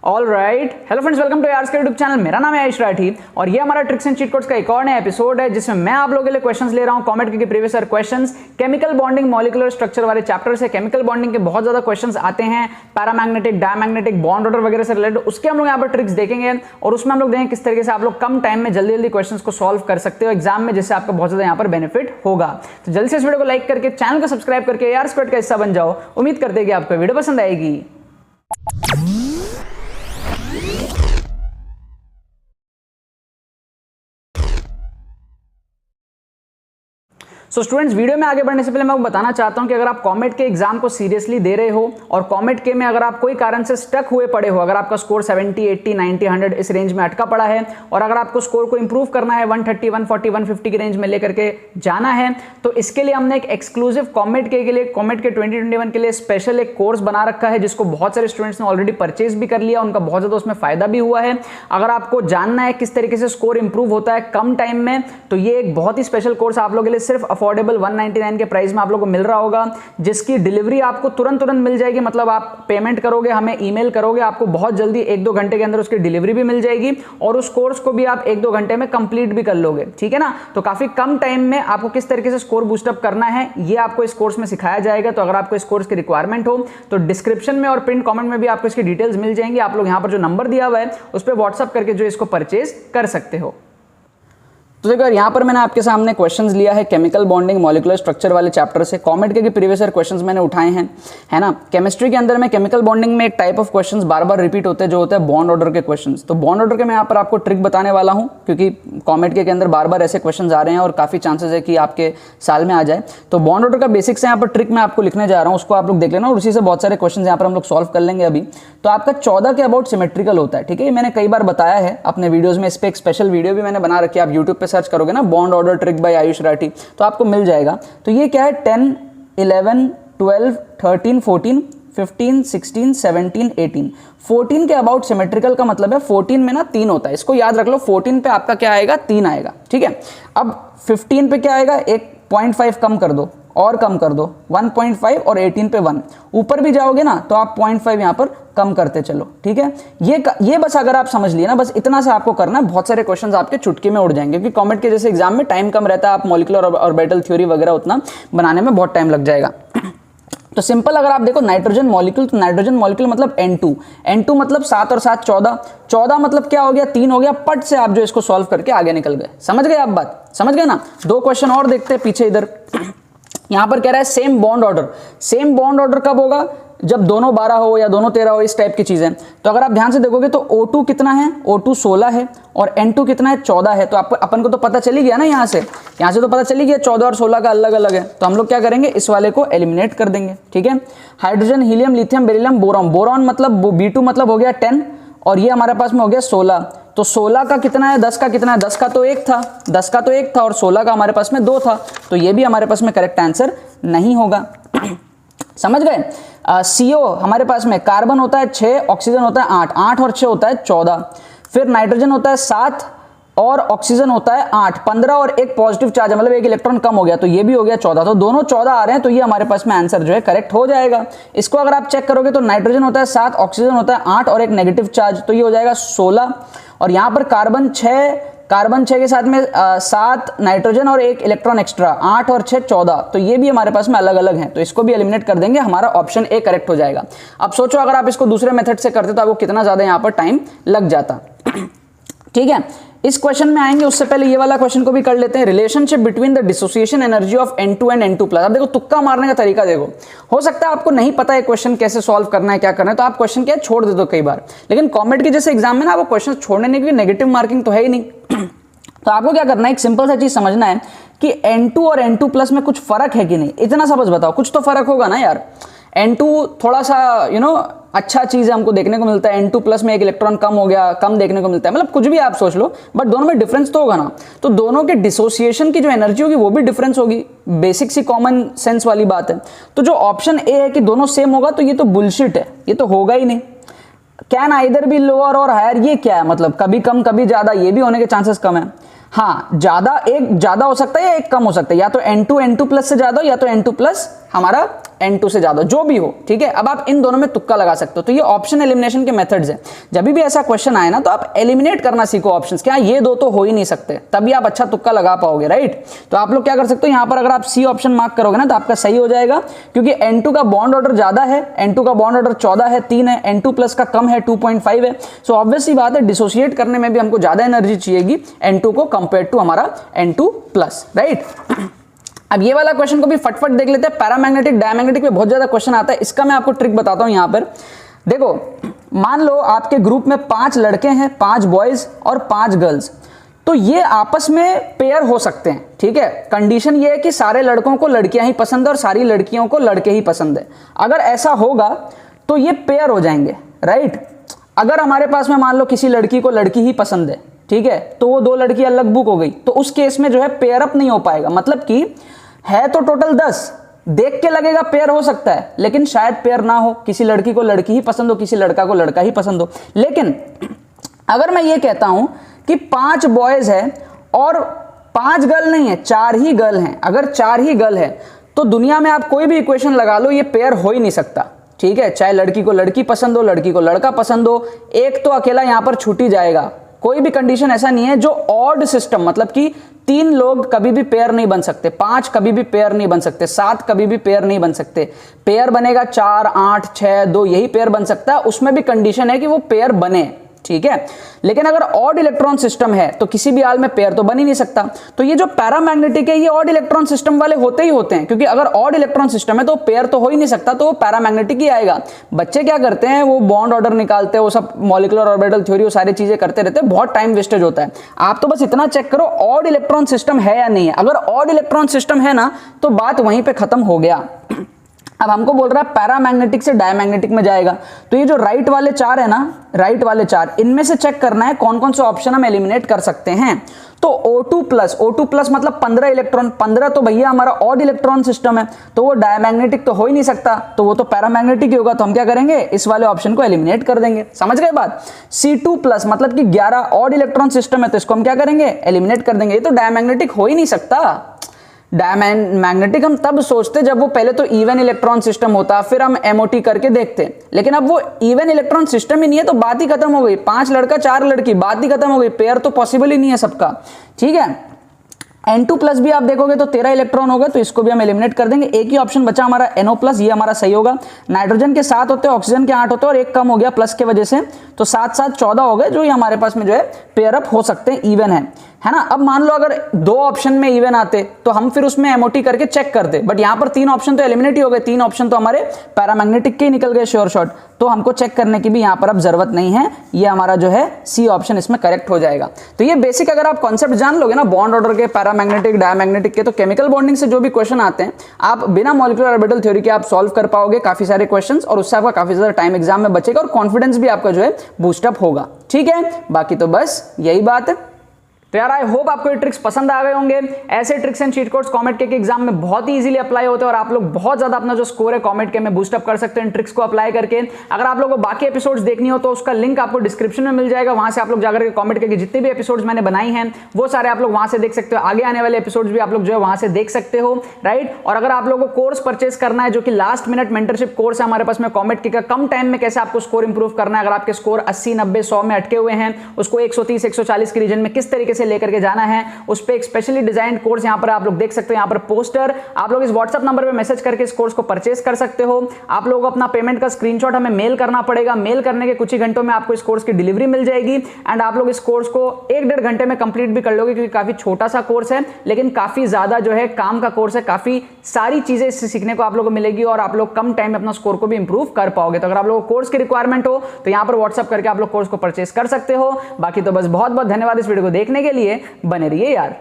All right, hello friends, welcome to यार्स का YouTube channel. मेरा नाम है आयुष राठी और ये हमारा ट्रिक्स एंड चीट कोड्स का एक और नया एपिसोड है जिसमें मैं आप लोगों के लिए क्वेश्चंस ले रहा हूं कॉमेट के previous year questions. Chemical bonding, molecular structure वाले चैप्टर से केमिकल बॉन्डिंग के बहुत ज्यादा क्वेश्चंस आते हैं, पैरामैग्नेटिक, डायमैग्नेटिक, बॉन्ड ऑर्डर वगैरह से रिलेटेड। उसके हम लोग यहाँ पर ट्रिक्स देखेंगे और उसमें हम लोग देखेंगे किस तरीके से आप लोग कम टाइम में जल्दी जल्दी क्वेश्चन को सॉल्व कर सकते हो एग्जाम में, जिससे आपका बहुत ज्यादा यहाँ पर बेनिफिट होगा। तो जल्दी से इस वीडियो को लाइक करके चैनल को सब्सक्राइब करके यार स्क्वाड का हिस्सा बन जाओ। उम्मीद करते हैं कि आपको वीडियो पसंद आएगी। सो स्टूडेंट्स, वीडियो में आगे बढ़ने से पहले मैं आपको बताना चाहता हूं कि अगर आप कॉमेट के एग्जाम को सीरियसली दे रहे हो और कॉमेट के में अगर आप कोई कारण से स्टक हुए पड़े हो, अगर आपका स्कोर 70, 80, 90, 100 इस रेंज में अटका पड़ा है और अगर आपको स्कोर को इंप्रूव करना है 130, 140, 150 की रेंज में लेकर के जाना है, तो इसके लिए हमने एक एक्सक्लूसिव कॉमेट के लिए, कॉमेट के 2021 के लिए स्पेशल एक कोर्स बना रखा है जिसको बहुत सारे स्टूडेंट्स ने ऑलरेडी परचेज भी कर लिया, उनका बहुत ज्यादा उसमें फायदा भी हुआ है। अगर आपको जानना है किस तरीके से स्कोर इंप्रूव होता है कम टाइम में, तो ये एक बहुत ही स्पेशल कोर्स आप लोगों के लिए सिर्फ अफोर्डेबल 199 के प्राइस में आप लोगों को मिल रहा होगा, जिसकी डिलीवरी आपको तुरंत मिल जाएगी। मतलब आप पेमेंट करोगे, हमें ईमेल करोगे, आपको बहुत जल्दी 1-2 घंटे के अंदर उसकी डिलीवरी भी मिल जाएगी और उस कोर्स को भी आप 1-2 घंटे में कंप्लीट भी कर लोगे, ठीक है ना। तो काफी कम टाइम में आपको किस तरीके से स्कोर बूस्टअप करना है ये आपको इस कोर्स में सिखाया जाएगा। तो अगर आपको इस कोर्स की रिक्वायरमेंट हो तो डिस्क्रिप्शन में और पिन कमेंट में भी आपको इसकी डिटेल्स मिल जाएंगी। आप लोग यहां पर जो नंबर दिया हुआ है उस पर व्हाट्सअप करके जो इसको परचेज कर सकते हो। तो देखो यहाँ पर मैंने आपके सामने क्वेश्चंस लिया है केमिकल बॉन्डिंग, मॉलिक्यूलर स्ट्रक्चर वाले चैप्टर से। कॉमेट के प्रीवियस ईयर क्वेश्चंस मैंने उठाए हैं, है ना। केमिस्ट्री के अंदर में केमिकल बॉन्डिंग में एक type of questions bar bar repeat होते हैं जो होते हैं बॉन्ड ऑर्डर के क्वेश्चंस। तो बॉन्ड ऑर्डर के मैं यहाँ पर आपको ट्रिक बताने वाला हूँ क्योंकि कॉमेट के अंदर बार बार ऐसे क्वेश्चन आ रहे हैं और काफी चांसेस है कि आपके साल में आ जाए। तो बॉन्ड ऑर्डर का बेसिक्स यहाँ पर ट्रिक मैं आपको लिखने जा रहा हूँ, उसको आप लोग देख लेना और उसी से बहुत सारे क्वेश्चन यहाँ पर हम लोग सॉल्व कर लेंगे अभी। तो आपका 14 के अबाउट सिमेट्रिकल होता है, ठीक है। ये मैंने कई बार बताया है अपने वीडियोज में, इस पर एक स्पेशल वीडियो भी मैंने बना रखी है। आप यूट्यूब पे सर्च करोगे ना bond order trick bye Ayush Rathi तो आपको मिल जाएगा। तो ये क्या है, 10, 11, 12, 13, 14, 15, 16, 17, 18, 14 के अबाउट सिमेट्रिकल का मतलब है 14 में ना 3 होता है, इसको याद रख लो। 14 पे आपका क्या आएगा, 3 आएगा, ठीक है। अब 15 पे क्या आएगा, एक 0.5 कम कर दो और कम कर दो, 1.5 और 18 पे 1, ऊपर भी जाओगे ना तो आप 0.5 यहां पर कम करते चलो, ठीक है। ये बस अगर आप समझ लिए ना, बस इतना से आपको करना है, बहुत सारे क्वेश्चंस आपके चुटकी में उड़ जाएंगे क्योंकि कॉमेट के जैसे एग्जाम में टाइम कम रहता है, आप मॉलिक्यूलर और ऑर्बिटल थ्योरी वगैरह उतना बनाने में बहुत टाइम लग जाएगा। तो सिंपल अगर आप देखो नाइट्रोजन मॉलिक्यूल, तो नाइट्रोजन मॉलिक्यूल मतलब N2, N2 मतलब 7 और 7 14, 14 मतलब क्या हो गया, 3 हो गया। पट से आप जो इसको सॉल्व करके आगे निकल गए। समझ गए आप बात, समझ गए ना। 2 क्वेश्चन और देखते हैं पीछे इधर। यहां पर कह रहा है same bond order. Same bond order कब होगा, जब दोनों 12 हो या दोनों 13 हो, इस टाइप की चीजें। तो अगर आप ध्यान से देखोगे तो O2 कितना है, O2 16 है और N2 कितना है, 14 है। तो आपको अपन को तो पता चली गया ना, यहाँ से तो पता चली गया 14 और 16 का अलग अलग है। तो हम लोग क्या करेंगे, इस वाले को एलिमिनेट कर देंगे, ठीक है। Hydrogen, helium, lithium, beryllium, boron. Boron मतलब B2 मतलब हो गया 10 और ये हमारे पास में हो गया 16। तो 16 का कितना है, 10 का कितना है, 10 का तो 1 था, 10 का तो 1 था और 16 का हमारे पास में 2 था। तो ये भी हमारे पास में करेक्ट आंसर नहीं होगा। समझ गए। CO हमारे पास में कार्बन होता है 6, ऑक्सीजन होता है 8, 8 और 6 होता है 14। फिर नाइट्रोजन होता है 7 और ऑक्सीजन होता है 8, 15 और एक पॉजिटिव चार्ज है, मतलब एक इलेक्ट्रॉन कम हो गया, तो ये भी हो गया 14। तो दोनों 14 आ रहे हैं, तो ये हमारे पास में आंसर जो है करेक्ट हो जाएगा। इसको अगर आप चेक करोगे तो नाइट्रोजन होता है 7, ऑक्सीजन होता है 8 और एक नेगेटिव चार्ज, तो ये हो जाएगा 16। और यहां पर कार्बन 6 के साथ में 7 नाइट्रोजन और एक इलेक्ट्रॉन एक्स्ट्रा, 8 और 6 14। तो ये भी हमारे पास में अलग अलग हैं, तो इसको भी एलिमिनेट कर देंगे, हमारा ऑप्शन ए करेक्ट हो जाएगा। अब सोचो अगर आप इसको दूसरे मेथड से करते तो आपको कितना ज्यादा यहाँ पर टाइम लग जाता। ठीक है, इस क्वेश्चन में आएंगे, उससे पहले ये वाला क्वेश्चन को भी कर लेते हैं। Relationship between the dissociation energy of N2 and N2 plus. अब देखो तुक्का मारने का तरीका देखो, हो सकता है आपको नहीं पता है क्वेश्चन कैसे सॉल्व करना है, क्या करना है, तो आप क्वेश्चन क्या छोड़ दे दो कई बार। लेकिन कॉमेट के जैसे एग्जाम में ना वो क्वेश्चन छोड़ने की नेगेटिव मार्किंग तो है ही नहीं। तो आपको क्या करना है, एक सिंपल सा चीज समझना है कि N2 और N2 प्लस में कुछ फर्क है कि नहीं, इतना सा बस बताओ। कुछ तो फर्क होगा ना यार। N2 थोड़ा सा अच्छा चीज है, हमको देखने को मिलता है। N2 प्लस में एक इलेक्ट्रॉन कम हो गया, कम देखने को मिलता है, मतलब कुछ भी आप सोच लो, बट दोनों में डिफरेंस तो होगा ना। तो दोनों के डिसोसिएशन की जो एनर्जी होगी वो भी डिफरेंस होगी, बेसिक सी कॉमन सेंस वाली बात है। तो जो ऑप्शन ए है कि दोनों सेम होगा, तो ये तो बुलशिट है, ये तो होगा ही नहीं। कैन आइदर बी लोअर और हायर, ये क्या है, मतलब कभी कम कभी ज्यादा, ये भी होने के चांसेस कम है। हाँ, एक ज्यादा हो सकता है या एक कम हो सकता है, या तो N2 प्लस से ज्यादा हो या तो N2 प्लस हमारा N2 से ज्यादा, जो भी हो, ठीक है। अब आप इन दोनों में तुक्का लगा सकते हो। तो ये ऑप्शन एलिमिनेशन के मेथड्स हैं। जब भी ऐसा क्वेश्चन आए ना तो आप एलिमिनेट करना सीखो ऑप्शंस, क्या ये दो तो हो ही नहीं सकते, तभी आप अच्छा तुक्का लगा पाओगे, राइट। तो आप लोग क्या कर सकते हो, यहाँ पर अगर आप सी ऑप्शन मार्क करोगे ना तो आपका सही हो जाएगा, क्योंकि N2 का बॉन्ड ऑर्डर ज्यादा है, N2 का बॉन्ड ऑर्डर 14 है, 3 है, N2 प्लस का कम है, 2.5 है। सो ऑब्वियस सी बात है, डिसोसिएट करने में भी हमको ज्यादा एनर्जी चाहिएगी N2 को कंपेयर टू हमारा N2 प्लस, राइट। अब ये वाला क्वेश्चन को भी फटफट देख लेते हैं। पैरामैग्नेटिक डायमैग्नेटिक में बहुत ज्यादा क्वेश्चन आता है, इसका मैं आपको ट्रिक बताता हूं। यहां पर देखो, मान लो आपके ग्रुप में 5 लड़के हैं, 5 बॉयज और 5 गर्ल्स, तो ये आपस में पेयर हो सकते हैं, ठीक है। कंडीशन ये है कि सारे लड़कों को लड़कियां ही पसंद है और सारी लड़कियों को लड़के ही पसंद है। अगर ऐसा होगा तो ये पेयर हो जाएंगे, राइट। अगर हमारे पास में मान लो किसी लड़की को लड़की ही पसंद है, ठीक है, तो वो 2 लड़की अलग बुक हो गई, तो उस केस में जो है पेयर अप नहीं हो पाएगा। मतलब कि है तो टोटल 10, देख के लगेगा पेयर हो सकता है, लेकिन शायद पेयर ना हो, किसी लड़की को लड़की ही पसंद हो, किसी लड़का को लड़का ही पसंद हो। लेकिन अगर मैं ये कहता हूं कि 5 बॉयज है और 5 गर्ल नहीं है, 4 ही गर्ल हैं, अगर 4 ही गर्ल है तो दुनिया में आप कोई भी इक्वेशन लगा लो, ये पेयर हो ही नहीं सकता, ठीक है। चाहे लड़की को लड़की पसंद हो, लड़की को लड़का पसंद हो, एक तो अकेला यहां पर छूट ही जाएगा। कोई भी कंडीशन ऐसा नहीं है जो ऑड सिस्टम, मतलब कि 3 लोग कभी भी पेयर नहीं बन सकते, 5 कभी भी पेयर नहीं बन सकते, 7 कभी भी पेयर नहीं बन सकते। पेयर बनेगा 4, 8, 6, 2, यही पेयर बन सकता है। उसमें भी कंडीशन है कि वो पेयर बने, ठीक है। लेकिन अगर ऑड इलेक्ट्रॉन सिस्टम है तो किसी भी हाल में पेयर तो बन ही नहीं सकता। तो ये जो पैरामैग्नेटिक है, ये ऑड इलेक्ट्रॉन सिस्टम वाले होते ही होते हैं, क्योंकि अगर ऑड इलेक्ट्रॉन सिस्टम है तो पेयर तो हो ही नहीं सकता, तो वो पैरामैग्नेटिक ही आएगा। बच्चे क्या करते हैं, वो बॉन्ड ऑर्डर निकालते हैं, वो सब मॉलिक्यूलर ऑर्बिटल थ्योरी, वो सारी चीजें करते रहते हैं, बहुत टाइम वेस्टेज होता है। आप तो बस इतना चेक करो ऑड इलेक्ट्रॉन सिस्टम है या नहीं है। अगर ऑड इलेक्ट्रॉन सिस्टम है ना तो बात वहीं पर खत्म हो गया। अब हमको बोल रहा है पैरामैग्नेटिक से डायमैग्नेटिक में जाएगा, तो ये जो राइट वाले 4 है ना, राइट वाले 4, इनमें से चेक करना है कौन कौन से ऑप्शन हम एलिमिनेट कर सकते हैं। तो O2 प्लस मतलब 15 इलेक्ट्रॉन, 15 तो भैया हमारा ऑड इलेक्ट्रॉन सिस्टम है, तो वो डायमैग्नेटिक तो हो ही नहीं सकता, तो वो तो पैरामैग्नेटिक ही होगा। तो हम क्या करेंगे, इस वाले ऑप्शन को एलिमिनेट कर देंगे। समझ गए बात। C2 प्लस मतलब कि 11 ऑड इलेक्ट्रॉन सिस्टम है, तो इसको हम क्या करेंगे, एलिमिनेट कर देंगे। ये तो डायमैग्नेटिक हो ही नहीं सकता। डायमैग्नेटिक हम तब सोचते जब वो पहले तो इवन इलेक्ट्रॉन सिस्टम होता, फिर हम MOT करके देखते, लेकिन अब वो इवन इलेक्ट्रॉन सिस्टम ही नहीं है, तो बात ही खत्म हो गई। 5 लड़का 4 लड़की, बात ही खत्म हो गई, पेयर तो पॉसिबल ही नहीं है सबका, ठीक है। N2 प्लस भी आप देखोगे तो 13 इलेक्ट्रॉन होगा, तो इसको भी हम एलिमिनेट कर देंगे। एक ही ऑप्शन बचा हमारा NO प्लस, ये हमारा सही होगा। नाइट्रोजन के 7 होते हैं, ऑक्सीजन के 8 होते हैं, और एक कम हो गया प्लस के वजह से, तो 7 7 14 हो गए, जो ये हमारे पास में जो है पेयर अप हो सकते हैं, इवन है ना। अब मान लो अगर 2 ऑप्शन में इवन आते तो हम फिर उसमें MOT करके चेक करते, बट यहाँ पर 3 ऑप्शन तो एलिमिनेट ही हो गए, 3 ऑप्शन तो हमारे पैरामैग्नेटिक के ही निकल गए श्योर शॉट, तो हमको चेक करने की भी यहाँ पर अब जरूरत नहीं है। ये हमारा जो है C ऑप्शन इसमें करेक्ट हो जाएगा। तो ये बेसिक अगर आप कॉन्सेप्ट जान लोगे ना बॉन्ड ऑर्डर के, पैरामैग्नेटिक डायमैग्नेटिक के, तो केमिकल बॉन्डिंग से जो भी क्वेश्चन आते हैं आप बिना मॉलिक्यूलर ऑर्बिटल थ्योरी के आप सॉल्व कर पाओगे काफी सारे क्वेश्चंस, और उससे आपका काफी ज्यादा टाइम एग्जाम में बचेगा और कॉन्फिडेंस भी आपका जो है बूस्टअप होगा, ठीक है। बाकी तो बस यही बात है। तो यार आई होप आपको ये ट्रिक्स पसंद आ गए होंगे। ऐसे tricks and cheat codes comet के एग्जाम में बहुत ही इजीली अप्लाई होते हैं और आप लोग बहुत ज्यादा अपना जो स्कोर है कॉमेट के में बूस्टअप कर सकते हैं इन ट्रिक्स को अप्लाई करके। अगर आप लोगों को बाकी एपिसोड्स देखनी हो तो उसका लिंक आपको डिस्क्रिप्शन में मिल जाएगा, वहां से आप लोग जाकर के कॉमेट के जितने भी एपिसोड्स मैंने बनाई हैं वो सारे आप लोग वहां से देख सकते हो। आगे आने वाले एपिसोड्स भी आप लोग जो है वहां से देख सकते हो, राइट। और अगर आप लोगों को कोर्स परचेस करना है जो कि लास्ट मिनट मेंटरशिप कोर्स है हमारे पास में कॉमेट के, कम टाइम में कैसे आपको स्कोर इंप्रूव करना है, अगर आपके स्कोर 80 90 100 में अटके हुए हैं उसको 130 140 के रीजन में किस तरीके से लेकर के जाना है, उस पे एक स्पेशली डिजाइन कोर्स यहां पर आप लोग देख सकते हो। यहां पर पोस्टर आप लोग इस व्हाट्सएप नंबर पे मैसेज करके इस कोर्स को परचेस कर सकते हो। आप लोगों को अपना पेमेंट का स्क्रीनशॉट हमें मेल करना पड़ेगा, मेल करने के कुछ ही घंटों में आपको इस कोर्स की डिलीवरी मिल जाएगी एंड आप लोग इस कोर्स को 1-1.5 घंटे में कंप्लीट भी कर लोगे, क्योंकि काफी छोटा सा कोर्स है लेकिन काफी ज्यादा जो है काम का कोर्स है, काफी सारी चीजें इससे सीखने को आप लोगों को मिलेगी और आप लोग कम टाइम में अपना स्कोर को भी इंप्रूव कर पाओगे। तो अगर आप लोगों को कोर्स की रिक्वायरमेंट हो तो यहां पर व्हाट्सएप करके आप लोग कोर्स को परचेस कर सकते हो। बाकी तो बस बहुत बहुत धन्यवाद इस वीडियो को देखने के लिए, बने रहिए यार।